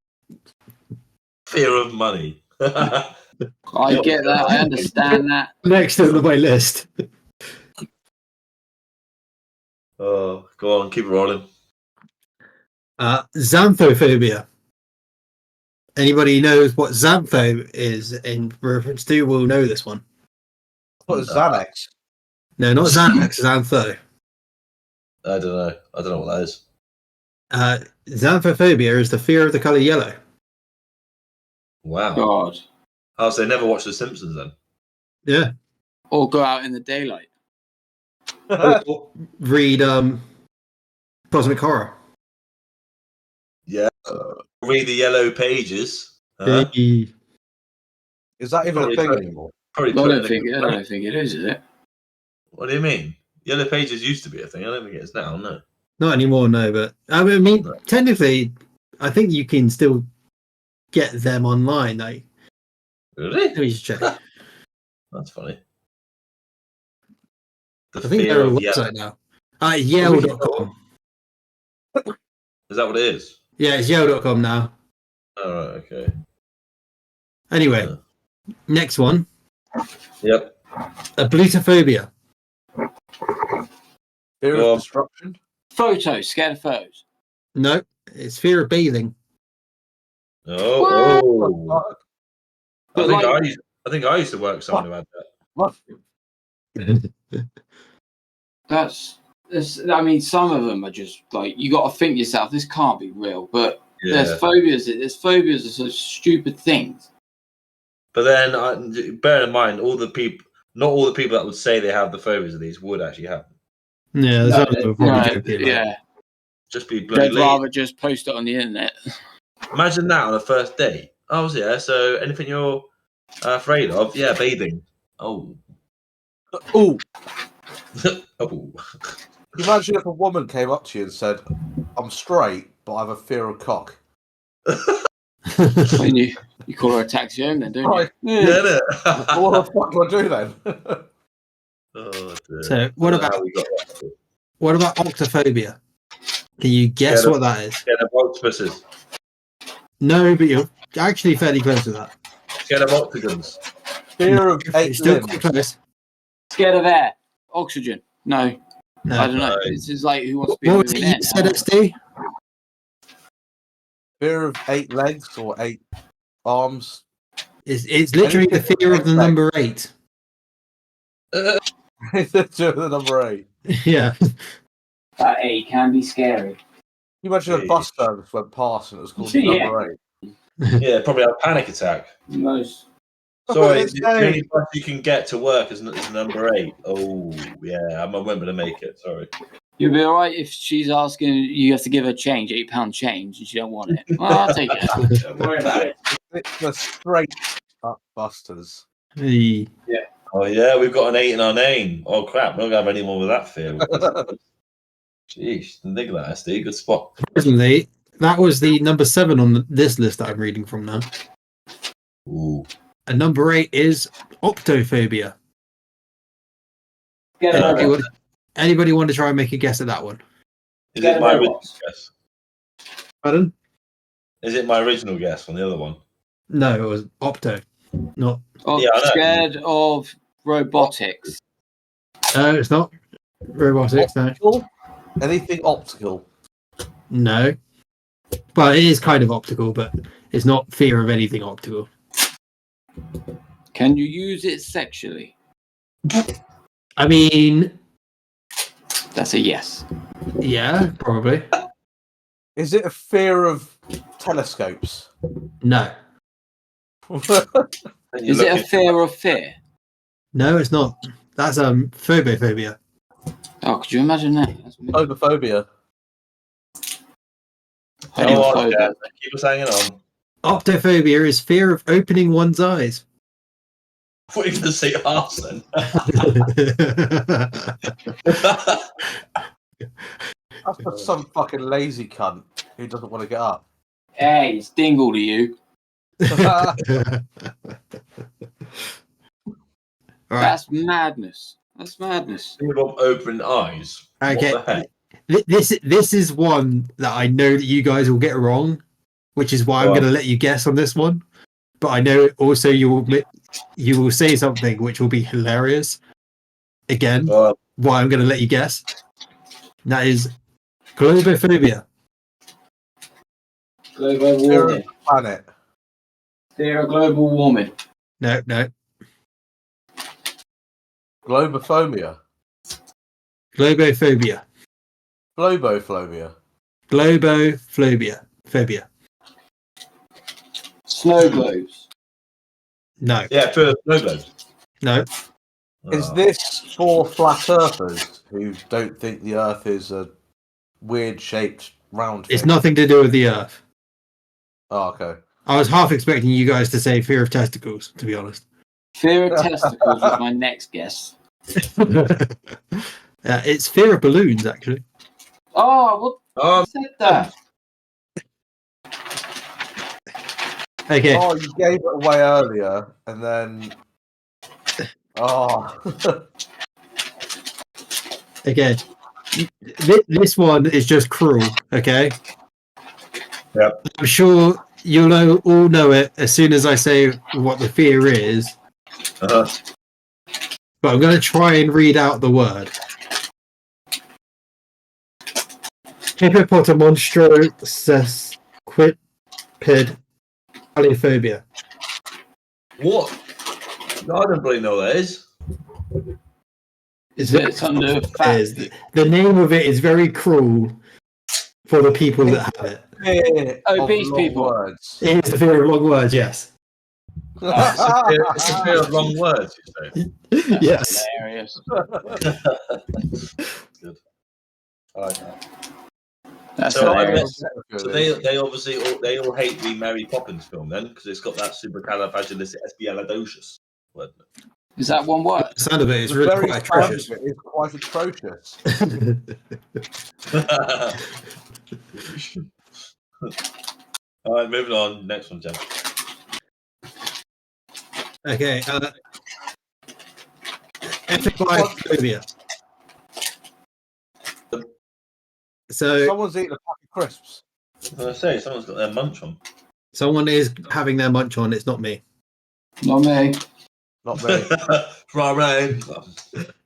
of money. I get that. I understand that. Next on my list. Oh, go on, keep it rolling. Xanthophobia. Anybody who knows what xantho is in reference to will know this one. What is Xanax? No, not Xanax, xantho. I don't know what that is. Xanthophobia is the fear of the colour yellow. Wow. God. Oh, so they never watched The Simpsons then? Yeah. Or go out in the daylight. Or read Cosmic Horror. Yeah. Read the yellow pages. The- Is that even a thing anymore? Probably I put don't in a- think it is it? What do you mean? Yellow pages used to be a thing. I don't think it is now, no. Not anymore, no, but I mean, technically, I think you can still get them online. Like, Really? let me just check. That's funny. I think they're a website now. Yale.com. Is that what it is? Yeah, it's Yale.com now. All right, okay. Anyway, next one. Yep. Ablutophobia. Fear of destruction? Photos, scared of photos. No, it's fear of bathing. Oh. But I think I used to work with someone who had that. I mean, some of them are just like, you got to think yourself, this can't be real. But there's phobias. There's phobias are such stupid things. But then, bear in mind, not all the people that would say they have the phobias of these would actually have them. Yeah, there's other people probably joking. Yeah. Just be bloody They'd late. rather just post it on the internet. Imagine that on a first date. Oh, yeah. So anything you're afraid of? Yeah, bathing. Oh. Oh. Oh. Imagine if a woman came up to you and said, "I'm straight, but I have a fear of cock." And you call her a taxi home then, don't you? Right. Yeah. What the fuck do I do then? Oh, dear. So what about octophobia? Can you guess what that is? Scared of octopuses. No, but you're actually fairly close to that. Scared of octagons. Fear of eight Still limbs. quite close. Scared of air. Oxygen. No. No. I don't know. This is like Who Wants to Be a What was it Millionaire you said, now. SD? Fear of 8 legs or 8 arms. It's literally the fear of the number 8. It's the number 8. Yeah. That 8 can be scary. You imagine a bus service went past and it was called Yeah. number 8. Yeah, probably have a panic attack. Most. Sorry, It's the only bus you can get to work is number 8. Oh, yeah, I'm a woman to make it. Sorry. You'll be all right if she's asking you have to give her change, £8 change, and she don't want it. Well, I'll take it. Don't worry about it. It's the straight up busters. Hey. Oh yeah, we've got an 8 in our name. Oh crap, we're not gonna have any more with that fear. Jeez, didn't think of that, SD. Good spot. Personally, that was the number 7 on this list that I'm reading from now. Ooh. And number 8 is optophobia. Anybody want to try and make a guess at that one? Is it my original guess? Pardon? Is it my original guess on the other one? No, it was opto. Not. Oh, Yeah, I know. scared of robotics. It's not robotics. No. Optical? Anything optical? No. Well, it is kind of optical, but it's not fear of anything optical. Can you use it sexually? I mean, That's a yes. yeah, probably. Is it a fear of telescopes? No. Is it a fear of fear? No, it's not. That's phobophobia. Oh, could you imagine that? Homophobia. Homophobia. Yeah, keep us hanging on. Optophobia is fear of opening one's eyes. I thought you were going to say arse then. That's for some fucking lazy cunt who doesn't want to get up. Hey, it's Dingle to you. All right. That's madness. That's madness. Think about open eyes. Okay. What the heck? This is one that I know that you guys will get wrong, which is why I'm going to let you guess on this one. But I know also you will say something which will be hilarious. Again, why I'm going to let you guess. And that is globophobia. Global Fear warming. of the planet. Fear of global warming. No. Globophobia. Globophobia. Globophobia. Phobia. Snow globes. No. Yeah, for snow globes. No. Is this for flat earthers who don't think the earth is a weird shaped round thing? It's nothing to do with the earth. Oh, okay. I was half expecting you guys to say fear of testicles, to be honest. Fear of testicles was my next guess. It's fear of balloons, actually. Oh, what said that? Okay. Oh, you gave it away earlier, and then... Oh. Okay. This one is just cruel, okay? Yep. I'm sure you'll all know it as soon as I say what the fear is. Uh-huh. But I'm going to try and read out the word. Hippopotamonstrosesquipedaliophobia. What? No, I don't really know what that is. It's under fat. The name of it is very cruel for the people that have it. Fear Obese of long people. Words. It is the fear of long words, yes. It's a fear of long words, you say. Yes. Hilarious. Good. I like that. That's So I hilarious. guess they obviously all hate the Mary Poppins film then because it's got that supercalifragilisticexpialidocious word. Is that one word? The sound of it is The really very quite sound atrocious. of it is quite atrocious. All right, moving on. Next one, Jen. Okay. Epiplophobia. So Someone's eating a pack of crisps. I say someone's got their munch on. someone is having their munch on. It's not me. Not me. Not me. Right.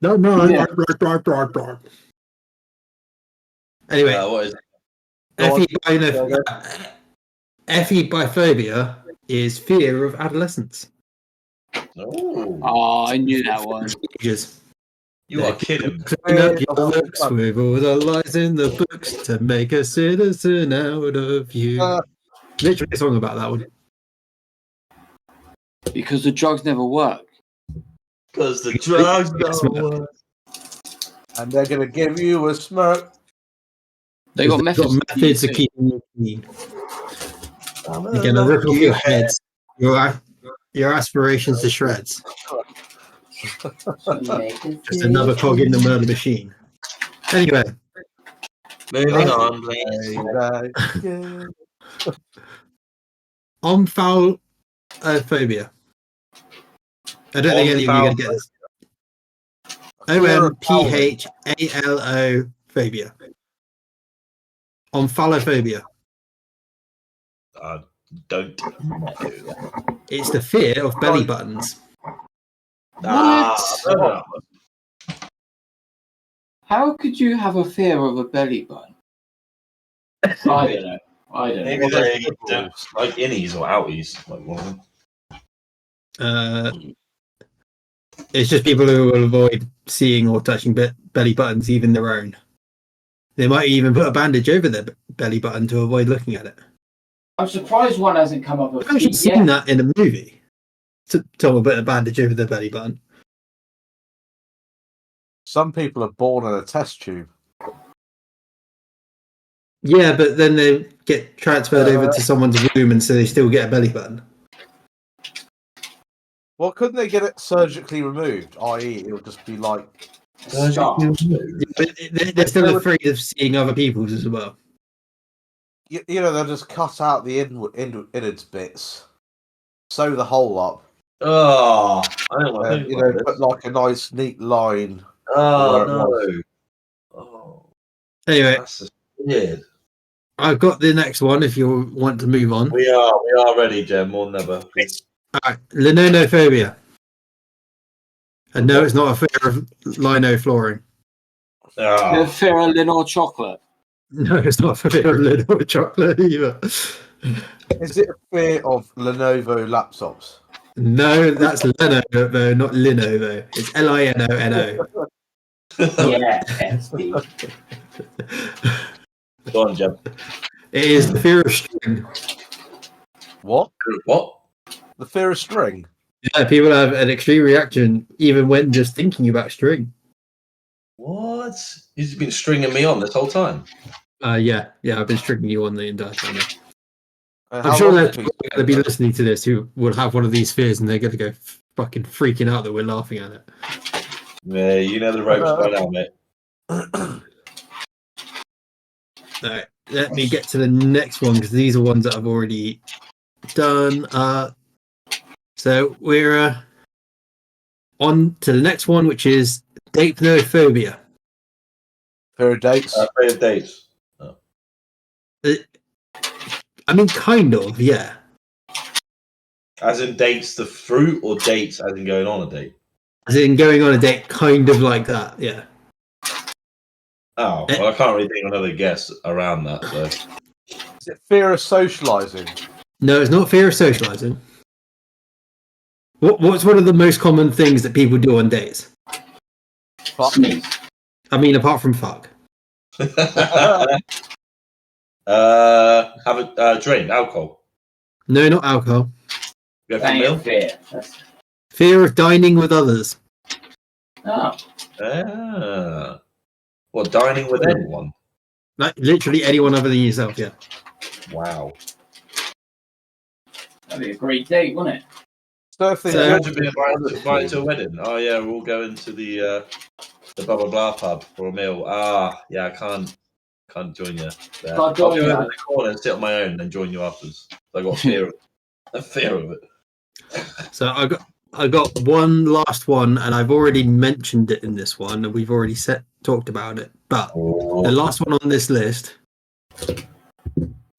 No. Yeah. Anyway, What is it? ephibophobia is fear of adolescence. Oh, I knew that one. Teenagers. You are kidding. Clean up your looks with all the lies in the books to make a citizen out of you. Literally a song about that one. Because the drugs never work. Because the drugs don't work. And they're going to give you a smirk. They got They've got methods. methods of keeping you clean. They're going to rip off your heads, your aspirations to shreds. Just another cog in the murder machine. Anyway. Moving on, please. Omphalophobia. I don't think any of you are going to get this. OMPHALO phobia. Omphalophobia. Don't. It's the fear of belly buttons. What? How could you have a fear of a belly button? I don't know. Maybe they don't like innies or outies. Like one of them. It's just people who will avoid seeing or touching belly buttons, even their own. They might even put a bandage over their belly button to avoid looking at it. I'm surprised one hasn't come up with I've actually seen that in a movie. Someone put a bandage over their belly button. Some people are born in a test tube. Yeah, but then they get transferred over to someone's womb, and so they still get a belly button. Well, couldn't they get it surgically removed? I.e., it'll just be like... Yeah, but they're still afraid of seeing other people's as well. You know, they'll just cut out the innards bits, sew the hole up. Oh, I don't want to put like a nice, neat line. Oh, no. Oh, Anyway, that's just weird. I've got the next one if you want to move on. We are ready, Jem, more than ever. Alright, linonophobia. And no, it's not a fear of lino flooring. The fear of lino chocolate. No, it's not a fear of lino chocolate either. Is it a fear of Lenovo laptops? No, that's Leno, though, not Lino, though. It's Linono. Yeah. Go on, Jem. It is the fear of string. What? What? The fear of string? Yeah, people have an extreme reaction even when just thinking about string. What? You've been stringing me on this whole time? Yeah, I've been stringing you on the entire time. I'm How sure long there's has it people going to be listening to this who will have one of these fears and they're going to go fucking freaking out that we're laughing at it. Yeah, you know the ropes by now, mate. Alright, let me get to the next one because these are ones that I've already done. So we're on to the next one, which is dapnophobia. Fear of dates? Fear of dates. Oh. I mean, kind of, yeah. As in dates the fruit, or dates as in going on a date? As in going on a date, kind of like that, yeah. Oh, well, I can't really think of another guess around that. So. Is it fear of socialising? No, it's not fear of socialising. What's one of the most common things that people do on dates? Fuck. I mean, apart from fuck. Have a drink, alcohol. No, not alcohol. Go for a meal. Fear of dining with others. Oh. Well, dining with anyone. Like literally anyone other than yourself, yeah. Wow. That'd be a great date, wouldn't it? So if they So, imagine being invited to a wedding. Oh yeah, we're all going to the blah blah blah pub for a meal. Yeah, I can't join you. There. I'll go over in the corner and sit on my own and then join you afterwards. I got fear of it. So I got one last one, and I've already mentioned it in this one, and we've already talked about it. But the last one on this list,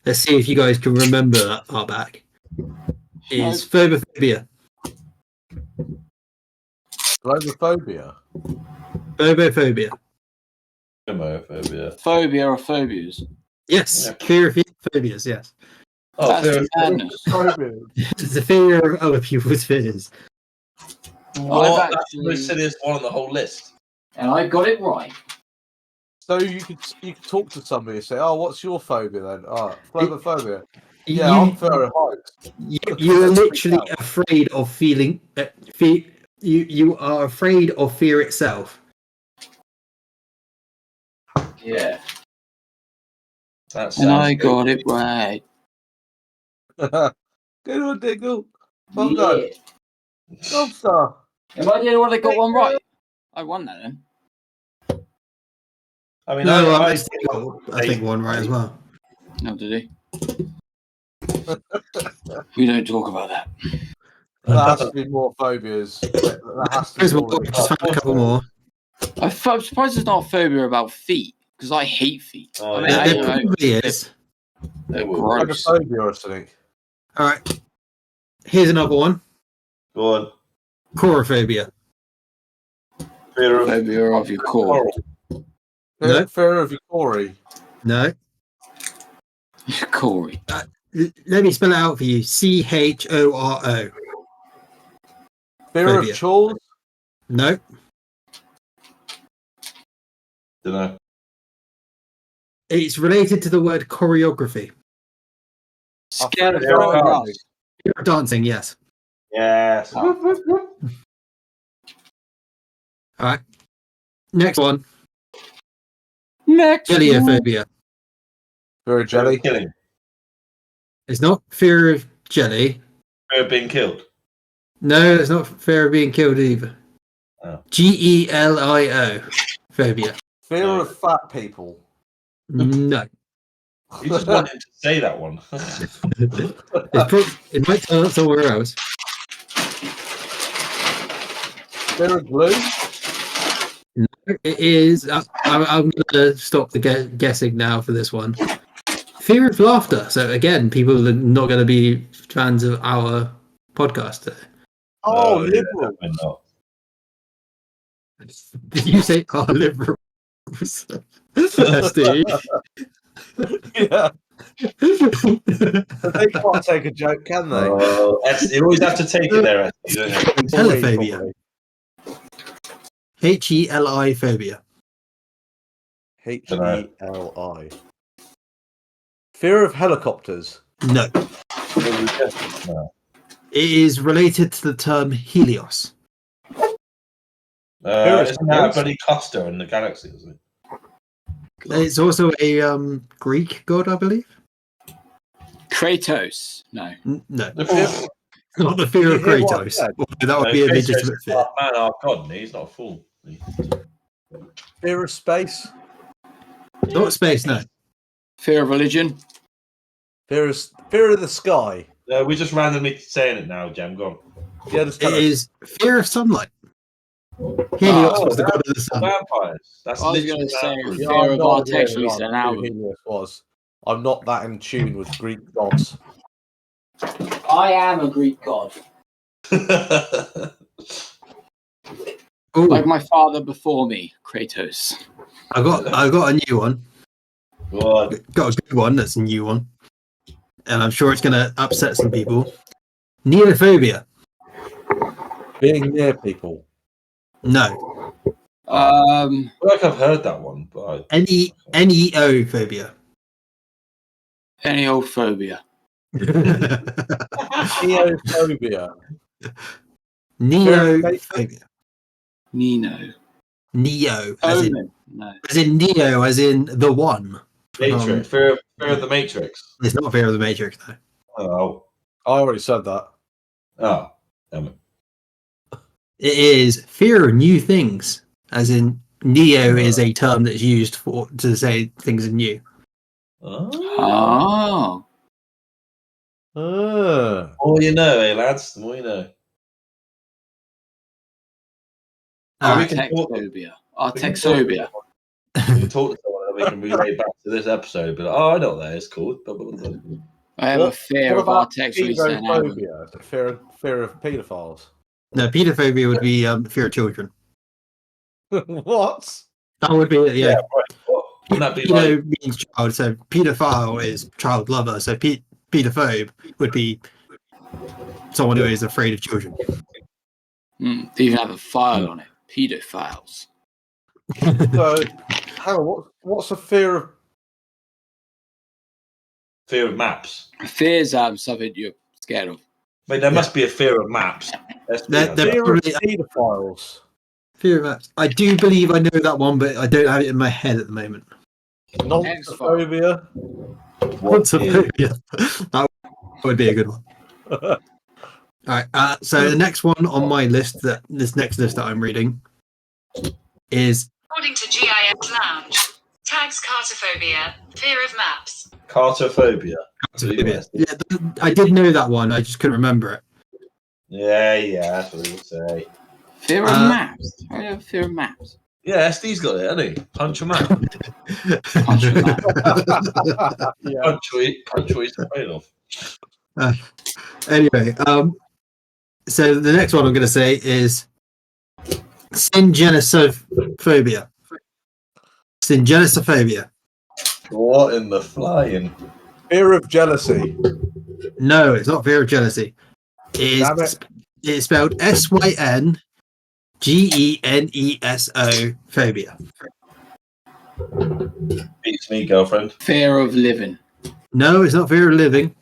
let's see if you guys can remember that far back, is phobophobia. Globophobia? Phobophobia. Homophobia. Phobia or phobias? Yes, fear of phobias, yes. Oh, fear of Phobia. It's the fear of other people's fears. What? That's the most silliest one on the whole list. And I got it right. So you could talk to somebody and say, "Oh, what's your phobia then?" Oh, globophobia. Yeah, I'm fear of heights. You're literally afraid of feeling. You are afraid of fear itself. Yeah. That And sounds I good. got it right. Good one, Dingle. Well done. Gold star. Am I the only one that got one right? I won that then. I mean, No, I I think one right as well. No, did he? We don't talk about that. There has to be more phobias. There has to Here's be one. more. Just found a couple more. I'm surprised there's not a phobia about feet because I hate feet. Oh, I mean, yeah. I There don't know. probably is. They're will. gross. Phobia or something. All right. Here's another one. Go on. Chorophobia. Fear of Phobia of your core. No. Fear of your Corey. No. Corey. Let me spell it out for you. CHORO. Fear Phobia. of chores. No. Don't know. It's related to the word choreography. Scared of Fear of throwing up. dancing. Fear of dancing, yes. Yes. Oh. All right. Next one. Next. Jellyphobia. Fear of jelly. Killing. It's not fear of jelly. Fear of being killed. No, it's not fear of being killed either. Oh. GELIO. Phobia. Fear No. of fat people. No. You just wanted to say that one. It might turn up somewhere else. Fear of glue. It is. I'm going to stop the guessing now for this one. Fear of laughter. So again, people are not going to be fans of our podcast today. Oh, yeah, liberal. definitely not. Did you say liberals? Steve. Yeah. They can't take a joke, can they? You always have to take it there, actually, don't you? Telephobia. HELI phobia. HELI. Fear of helicopters. No. No. It is related to the term Helios. Isn't that a bloody cluster in the galaxy, isn't it? It's also a Greek god, I believe. Kratos. No. No, The fear, not the fear Did of you hear what I Kratos. said? That would be a Kratos legitimate is fear. our man, our god, and he's not a fool. Fear of space. Not space, no. Fear of religion. Fear of the sky. We're just randomly saying it now, Jem. Go on. Yeah, just It is fear of sunlight. Helios was the god of the sun. Vampires. That's I was literally going to say vampires. Yeah, fear I'm of not R-Techz really Links on an who album. Helios was. I'm not that in tune with Greek gods. I am a Greek god. Ooh, Like my father before me, Kratos. I got a new one. God. Got a good one. That's a new one, and I'm sure it's going to upset some people. Neophobia. Being near people. No. I feel like I've heard that one, but NEO phobia. Eniophobia. Neophobia. Neophobia. Nino. Neo, as in Omen. No. Neo, as in the one. Matrix. Fear of the Matrix. It's not Fear of the Matrix, though. Oh. I already said that. Oh. Damn it. It is fear of new things, as in Neo is a term that's used to say things are new. Oh. Oh. The more you know, lads. The more you know. We can talk. R-Techzphobia. R-Techzphobia. We can talk to someone and we can relate back to this episode. But I know what that is called. I have a fear of R-Techz Links an album. Pedophobia? Fear of paedophiles. No, pedophobia would be fear of children. What? That would be Yeah, right. Wouldn't that be Pedo like? means child, so pedophile is child lover. So pedophobe would be someone who is afraid of children. They even have a file on it. Pedophiles. So, hang on. What's a fear of? Fear of maps. Fears something you're scared of. I mean, there must be a fear of maps. They're Fear of probably pedophiles. Fear of maps. I do believe I know that one, but I don't have it in my head at the moment. Nonsophobia. What's a phobia? That would be a good one. All right. So the next one on my list, this next list that I'm reading, is according to GIS Lounge. Tags cartophobia, fear of maps. Cartophobia. yeah, I did know that one. I just couldn't remember it. Yeah, that's what he would say. Fear of maps. I have fear of maps. Yeah, SD's got it, hasn't he? Punch a map. Punch a map. Punch what he's afraid of. Anyway, so the next one I'm going to say is syngenisophobia. Syngenisophobia. What in the flying? Fear of jealousy. No, it's not fear of jealousy. It's spelled SYNGENESO phobia. Beats me, girlfriend. Fear of living. No, it's not fear of living.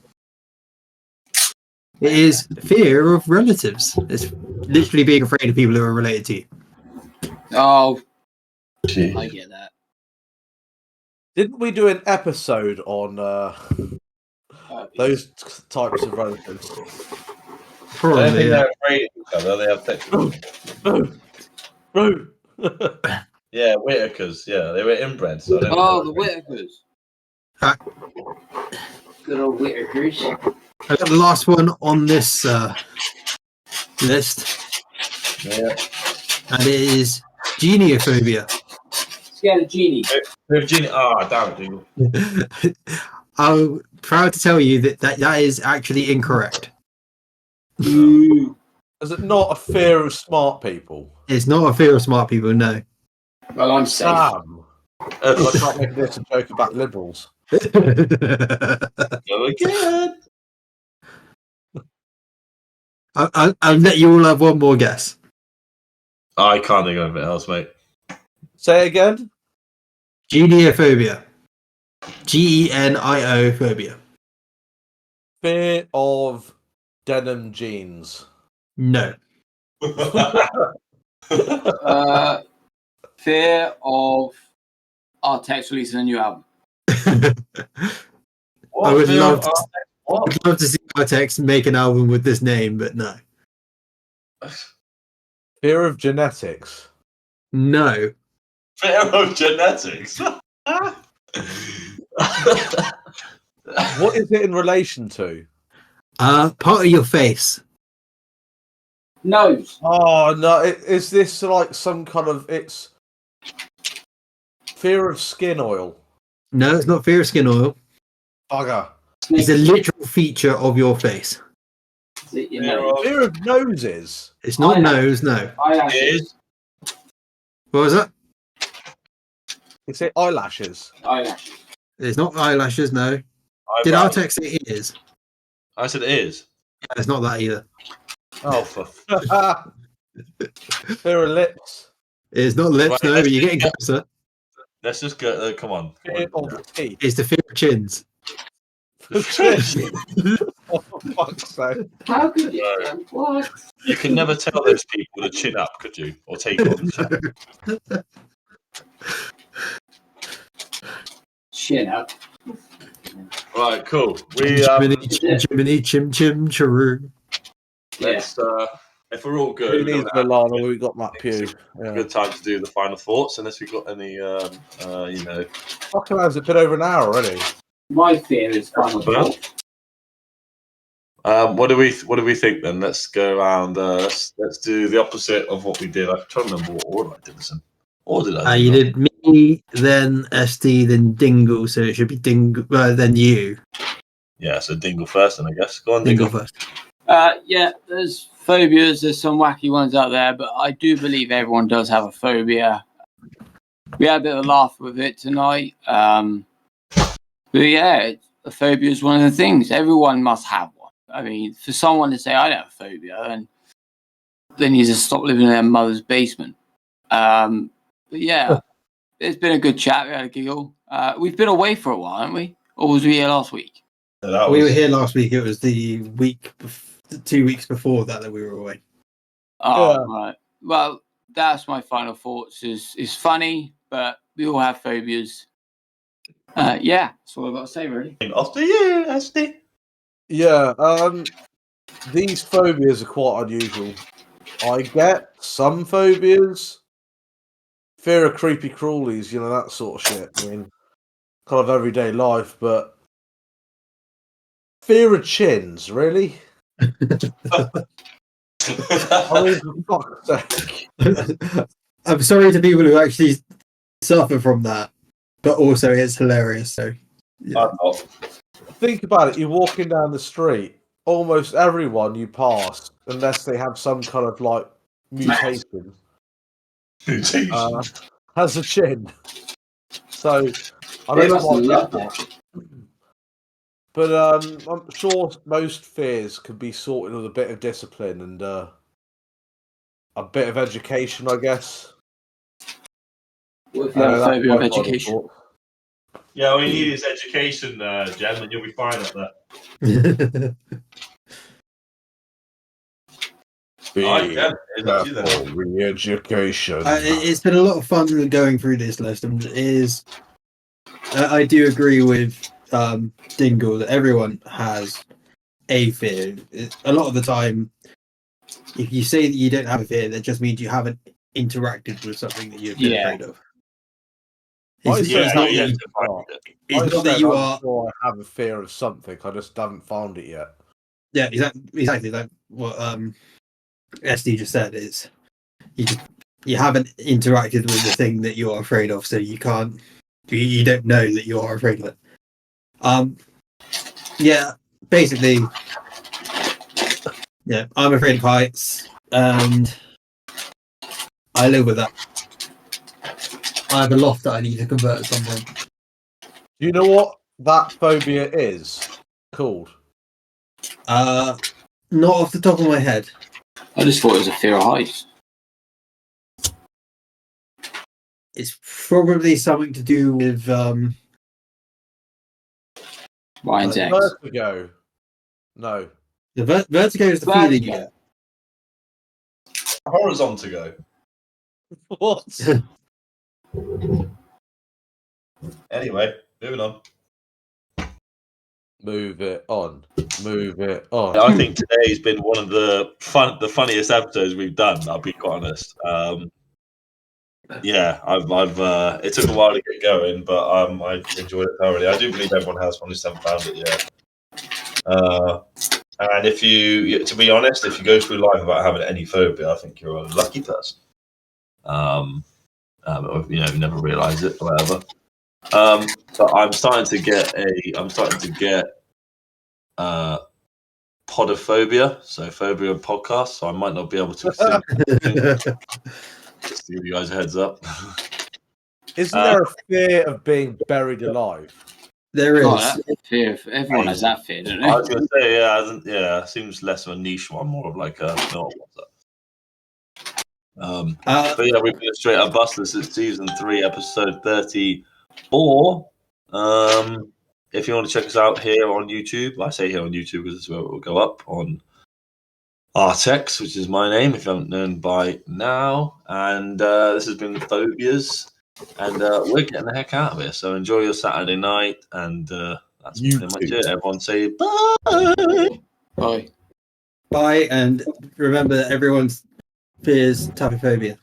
It is fear of relatives. It's literally being afraid of people who are related to you. Oh, Jeez. I get that. Didn't we do an episode on those types of relatives? I don't Probably. think they're afraid of each other. They have sexual. Yeah, Whitakers. Yeah, they were inbred. So The Whitakers. Right. Good old Whitakers. I got the last one on this list, Yeah. and it is geniophobia. Scared of genie. Virginia. Ah, damn it, Dingle. I'm proud to tell you that is actually incorrect. Is it not a fear of smart people? It's not a fear of smart people, no. Well, I'm safe. Damn. I can't make this a joke about liberals. Go again. I'll let you all have one more guess. I can't think of anything else, mate. Say again. Geniophobia. GENIO phobia. Fear of denim jeans. No. Fear of R-Techz releasing a new album. I would love to see R-Techz make an album with this name, but no. Fear of genetics. No. Fear of genetics. What is it in relation to? Part of your face. Nose. Oh no! Is this like some kind of? It's fear of skin oil. No, it's not fear of skin oil. Bugger. It's a literal feature of your face. Fear of noses. It's not nose, no. Eyelashes. What was that? Is it eyelashes? Eyelashes. It's not eyelashes, no. Did R-Techz say ears? I said it is. Yeah, it's not that either. Oh, for Fear of lips. It's not lips, Right, no, let's but you're getting just closer. let's just go. Come on. Fear of teeth. It's the fear of chins. Oh, for fuck's sake. How could you? Right. What? You can never tell those people with a chin up, could you? Or take on. Chin up. Right, cool. We Jiminy, chim, chim, chiroo. let's if we're all Who good, needs Milano? We got Matt Pugh. Yeah. good time to do the final thoughts. Unless we've got any, Fucking hell, has it been over an hour already? My fear is final Well, thought. what do we think then? Let's go around. Let's do the opposite of what we did. I'm trying to remember what order I did this in. Or did I? You did me, then ST, then Dingle, so it should be Dingle, then you. Yeah, so Dingle first, then I guess. Go on, Dingle Dingle. first. Yeah, there's phobias. There's some wacky ones out there, but I do believe everyone does have a phobia. We had a bit of a laugh with it tonight. But yeah, a phobia is one of the things. Everyone must have one. I mean, for someone to say, I don't have a phobia, and they need to stop living in their mother's basement. But yeah, it's been a good chat. We had a giggle. We've been away for a while, haven't we? Or was we here last week? We were here last week. It was the 2 weeks before that we were away. Oh, Yeah. right. Well, that's my final thoughts. Is funny, but we all have phobias. Yeah, that's all I've got to say, really. Off to you, SD. Yeah, these phobias are quite unusual. I get some phobias. Fear of creepy crawlies, that sort of shit. I mean, kind of everyday life, but fear of chins, really? I mean, for fuck's sake. I'm sorry to people who actually suffer from that, but also it's hilarious. So, yeah. I'm not. Think about it. You're walking down the street. Almost everyone you pass, unless they have some kind of like mutation, has a chin. So I They don't must quite love get that. But I'm sure most fears can be sorted with a bit of discipline and a bit of education, I guess. What if you have a That's phobia my of final education? thought. Yeah, all you need is education, Jem, and you'll be fine up there. Be All right, Jem, it's up to you then. careful, re-education. It's been a lot of fun going through this list, and I do agree with Dingle that everyone has a fear. A lot of the time, if you say that you don't have a fear, that just means you haven't interacted with something that you've been afraid of. It's not that you are. Sure, I have a fear of something. I just haven't found it yet. Yeah, exactly. Like what SD just said is, you haven't interacted with the thing that you're afraid of, so you can't. You don't know that you are afraid of it. Yeah, basically, yeah, I'm afraid of heights, and I live with that. I have a loft that I need to convert at some point. Do you know what that phobia is called? Not off the top of my head. I just thought it was a fear of heights. It's probably something to do with Ryan's ex. Vertigo. No. the vertigo is the feeling you get. Horizontal go. What? Anyway, moving on. Move it on. Move it on. I think today's been one of the funniest episodes we've done. I'll be quite honest. Yeah, I've it took a while to get going, but I enjoyed it thoroughly. I do believe everyone has one, just haven't found it yet. And if you, to be honest, if you go through life without having any phobia, I think you're a lucky person. You never realise it, or whatever. But I'm starting to get podophobia, so phobia of podcasts. So I might not be able to continue. Just to give you guys a heads up. Isn't there a fear of being buried alive? There is. That fear. Everyone has that fear, don't they? I was going to say, yeah, seems less of a niche one, more of like a but yeah, we've been straight up Bustas. It's season 3, episode 34. If you want to check us out here on YouTube, I say here on YouTube because it's where it will go up on R-Techz, which is my name, if you haven't known by now. And this has been Phobias, and we're getting the heck out of here. So enjoy your Saturday night, and that's pretty much it. Everyone say bye. Bye. Bye, and remember that everyone's fears taphophobia.